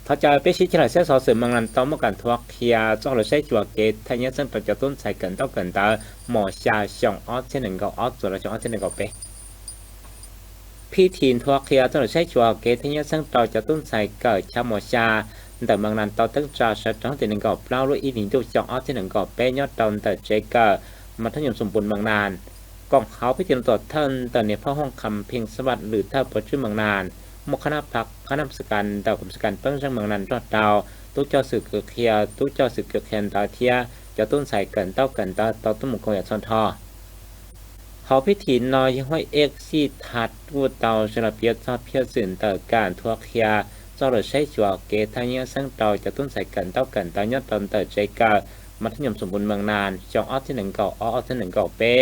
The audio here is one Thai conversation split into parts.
เขาจะไปชี้ที่ไหนเสียสอสื่อเมืองนั้นต้องมาการทวกเคียจ้องเราใช้จัวเกตทางนี้ซึ่งเราจะต้นใส่กันต้องกันตาหมอชาชงออสเช่นหนึ่งก็ออสส่วนเราชงออสเช่นหนึ่งก็เปพี่ทีนทวกเคียจ้องเราใช้จัวเกตทางนี้ซึ่งเราจะต้นใส่เกิดชาหมอชาแต่เมืองนั้นต้องตั้งใจใช้จ้องที่หนึ่งก็เล่าด้วยอีหนิงตัวชงออสเช่นหนึ่งก็เปยอดตอนแต่เจเกอร์มันทั้งยมสมบูรณ์เมืองนานกองเขาพิจารณาตัวท่านแต่เนี่ยพ่อห้องคำเพียงสวัสดิ์หรือถ้าปัจจุบันเมืองนานมคณะพักคณะสการดาวกรรมสการเปิ้งช่างเมืองนั้นรอดดาวตู้เจ้าสื่อเกือกเคียตู้เจ้าสื่อเกือกแคนตาเทียจะต้นใส่เกินเต้าเกินตาต้นมุกของยาซอนทอเขาพิธีนอยยังห้อยเอ็กซี่ทัดวูเตาสลับเพียชอบเพียสื่นต่อการทั่วเคียเจ้าเราใช้จัวเกทางเนี้ยซึ่งเราจะต้นใส่เกินเต้าเกินตายอดตอนเติร์ใจกามัธยมสมบูรณ์เมืองนานจองออสที่หนึ่งเก่าออสที่หนึ่งเก่าเป้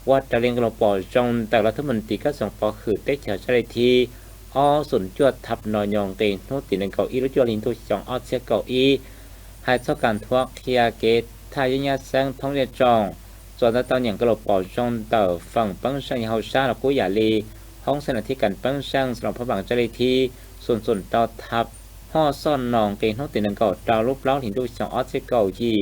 วัดตะเลียงกระปอจงแต่รัฐมนตรีก็ส่งปอขือเตเฉาชาลิทีอสุนจวดทับนอยองเตนโนตินังเกาอีรุจวลินตุจองออเซียเกาอีให้เท่าการทวกเคียเกตทายญาแสงท้องเรียจองส่วนตอนอย่างกระปอจงเต่อฝั่งปังช่างเฮาชาและกุยาลีห้องสนาธิการปังช่างสำหรับพระบางจริทีส่วนต่อทับห่อซ่อนนองเตนโนตินังเกาดาวรูปเล้าหินตุจองออเซียเกายี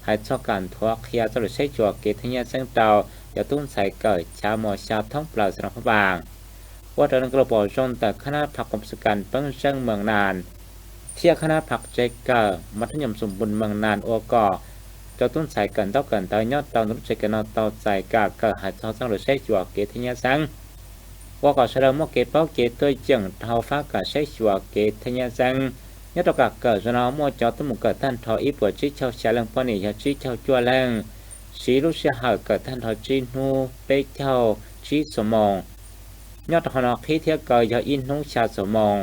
ให้เท่าการทวกเคียจะใช้จัวเกตทายญาแสงเต่าจะตุ้นใส่เกิดชาหมอชาท้องเปล่าสำหรับพระบางว่าตอนนั้นกระบอกจนแต่คณะผักกรมสการเปิ้งเชิงเมืองนานเที่ยคณะผักใจเก่ามัธยมสมบูรณ์เมืองนานโอก่อจะต้นสายกันเต้ากันตายยอดเตานุ่งใจกันนอเตาใส่กาเกิดหายท้องสังหรือใช้จั่วเกทิญาสังว่าก่อเฉลิมว่าเกเป้าเกตัวจังเท้าฟ้ากับใช้จั่วเกทิญาสังยอดตกเกิดจะนอมัวจอต้นมุกเกิดท่านทออีปวดชี้เช่าเฉลิมปนิยาชี้เช่าจั่วแรงสีลูกเสียหายเกิดท่านทอจีนูเป๊กเช่าชี้สมองยอดหอนอขี้เทียเกยอินนุชาสมอง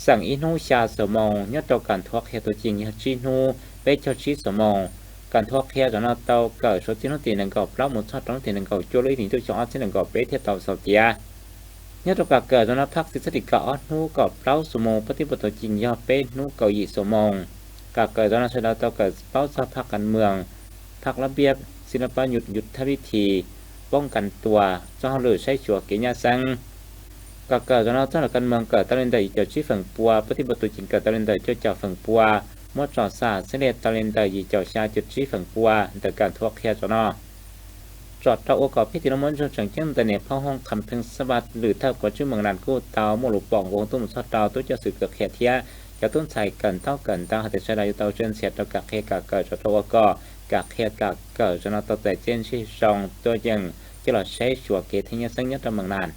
สั่งอินนุชาสมองยอดตัวการทวกเฮตัวจริงยาจีนูเปเจ้าชีสมองการทวกเฮจนอเตาเกิดสตินตีนังกอบเล่าหมดชอดต้องตีนังกอบโจลุยถึงตัวชอที่นังกอบเปเทียเตาสเตียยอดตัวการเกิดจนพักสิสติกอนูกอบเล่าสมองปฏิบัติจริงยอดเปนูเกยิสมองการเกิดจนชนะเตาเกิดเป้าสภาพการเมืองพักระเบียบศิลปะยุทธวิธีป้องกันตัวจ้องหรือใช้ชัวเกียร์สังก็เกิดจนเราเจ้าหน้าการเมืองเกิดตะเลนใดเจ้าชี้ฝั่งปัวปฏิบัติจริงเกิดตะเลนใดเจ้าเจ้าฝั่งปัวมดจอดซาเสด็จตะเลนใดเจ้าชาจุดชี้ฝั่งปัวแต่การทวกเคียจนอจอดเท่าโอกาสพิธีละมันจนจังเจ้าแต่เนี่ยพ่อห้องคำเพียงสบัดหรือเท่ากับชื่อเมืองนันกู้เตาโมลุปองวงตุ้มซอดเตาตุ้จะสื่อเกิดเขียเทียจะต้นใส่กันเท่ากันตั้งหัตถ์ใช้ได้เตาเชิญเสียดตะกักเฮกะเกิดจอดเท่าก็กักเฮกะเกิดจนเราแต่เจนชี้ซองตัวยังจะเราใช้ชัวเกทิญสังยตเมืองนาน